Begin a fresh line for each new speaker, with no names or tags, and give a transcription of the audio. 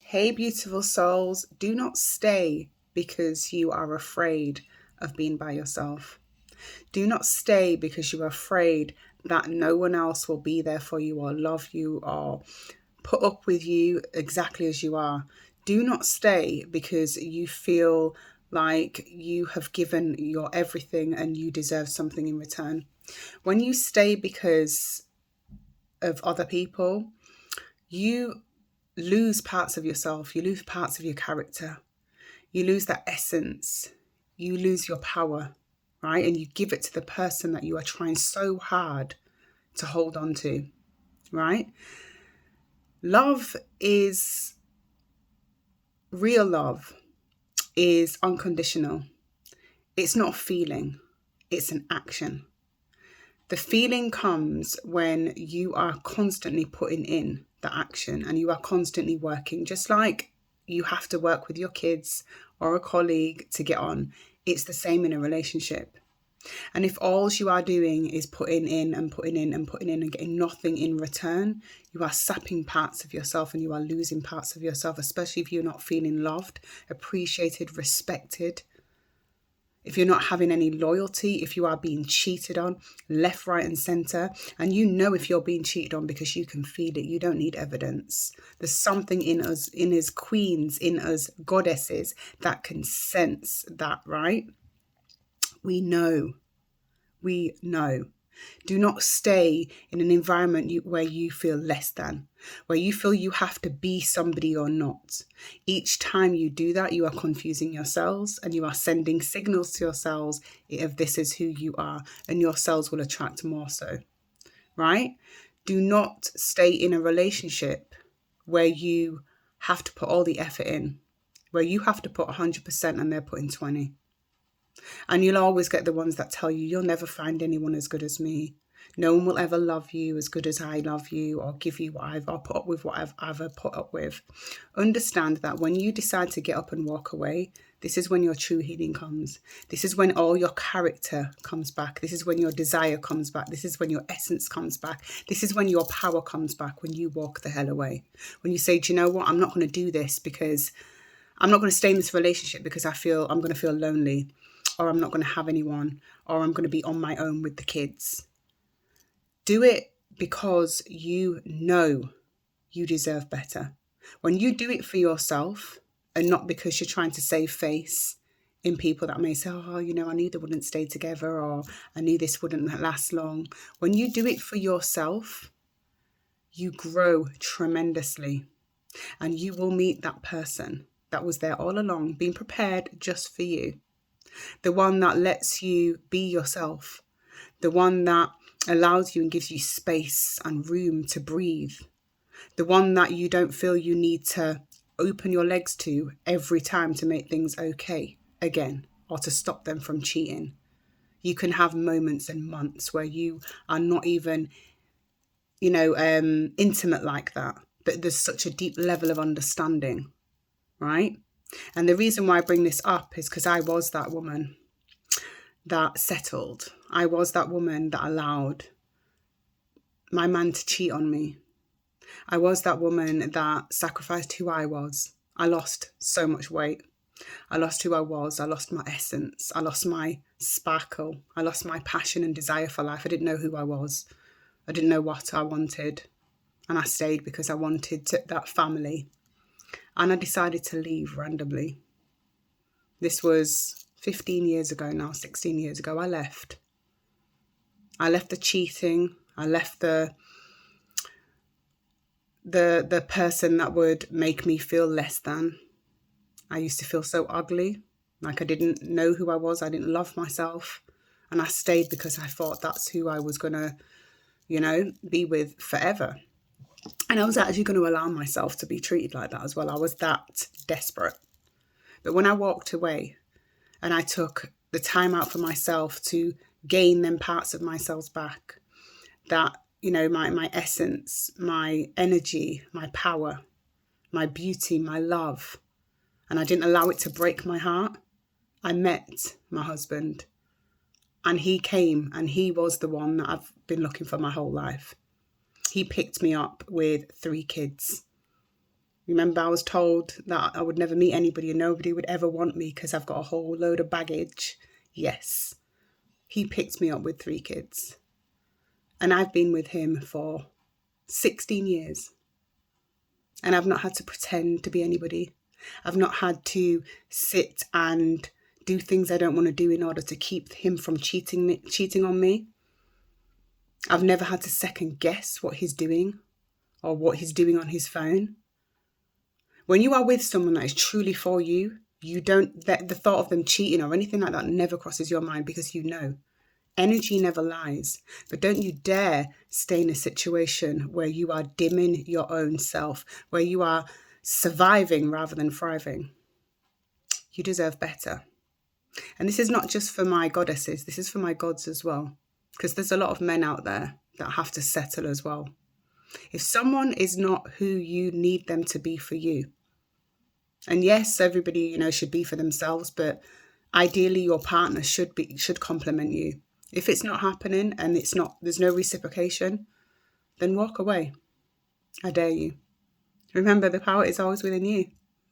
Hey, beautiful souls, do not stay because you are afraid of being by yourself. Do not stay because you are afraid that no one else will be there for you or love you or put up with you exactly as you are. Do not stay because you feel like you have given your everything and you deserve something in return. When you stay because of other people, you lose parts of yourself, you lose parts of your character, you lose that essence, you lose your power, right? And you give it to the person that you are trying so hard to hold on to, right? Love is real love, is unconditional. It's not a feeling, it's an action. The feeling comes when you are constantly putting in the action and you are constantly working, just like you have to work with your kids or a colleague to get on. It's the same in a relationship. And if all you are doing is putting in and putting in and putting in and getting nothing in return, you are sapping parts of yourself and you are losing parts of yourself, especially if you're not feeling loved, appreciated, respected. If you're not having any loyalty, if you are being cheated on left, right, and center, and you know if you're being cheated on because you can feel it, you don't need evidence. There's something in us, in us queens, in us goddesses that can sense that, right? We know. We know. Do not stay in an environment where you feel less than, where you feel you have to be somebody or not. Each time you do that, you are confusing yourselves and you are sending signals to yourselves of this is who you are, and your cells will attract more so, right? Do not stay in a relationship where you have to put all the effort in, where you have to put 100% and they're putting 20. And you'll always get the ones that tell you, you'll never find anyone as good as me. No one will ever love you as good as I love you, or give you or put up with what I've ever put up with. Understand that when you decide to get up and walk away, this is when your true healing comes. This is when all your character comes back. This is when your desire comes back. This is when your essence comes back. This is when your power comes back, when you walk the hell away. When you say, do you know what? I'm not going to do this because I'm not going to stay in this relationship because I'm going to feel lonely, or I'm not going to have anyone, or I'm going to be on my own with the kids. Do it because you know you deserve better. When you do it for yourself and not because you're trying to save face in people that may say, oh, you know, I knew they wouldn't stay together, or I knew this wouldn't last long. When you do it for yourself, you grow tremendously and you will meet that person that was there all along, being prepared just for you. The one that lets you be yourself, the one that allows you and gives you space and room to breathe, the one that you don't feel you need to open your legs to every time to make things okay again or to stop them from cheating. You can have moments and months where you are not even, intimate like that, but there's such a deep level of understanding, right? And the reason why I bring this up is because I was that woman that settled. I was that woman that allowed my man to cheat on me. I was that woman that sacrificed who I was. I lost so much weight. I lost who I was. I lost my essence. I lost my sparkle. I lost my passion and desire for life. I didn't know who I was. I didn't know what I wanted. And I stayed because I wanted that family. And I decided to leave randomly. This was 15 years ago now, 16 years ago. I left. I left the cheating. I left the person that would make me feel less than. I used to feel so ugly, like I didn't know who I was. I didn't love myself. And I stayed because I thought that's who I was going to, be with forever. And I was actually going to allow myself to be treated like that as well. I was that desperate. But when I walked away and I took the time out for myself to gain them parts of myself back, that, my essence, my energy, my power, my beauty, my love, and I didn't allow it to break my heart, I met my husband. And he came, and he was the one that I've been looking for my whole life. He picked me up with 3 kids. Remember, I was told that I would never meet anybody and nobody would ever want me because I've got a whole load of baggage. Yes, he picked me up with 3 kids. And I've been with him for 16 years. And I've not had to pretend to be anybody. I've not had to sit and do things I don't want to do in order to keep him from cheating on me. I've never had to second guess what he's doing or what he's doing on his phone. When you are with someone that is truly for you, you don't, the thought of them cheating or anything like that never crosses your mind, because you know energy never lies. But don't you dare stay in a situation where you are dimming your own self, where you are surviving rather than thriving. You deserve better. And this is not just for my goddesses, this is for my gods as well, because there's a lot of men out there that have to settle as well. If someone is not who you need them to be for you, and yes, everybody, should be for themselves, but ideally your partner should complement you. If it's not happening and there's no reciprocation, then walk away. I dare you. Remember, the power is always within you.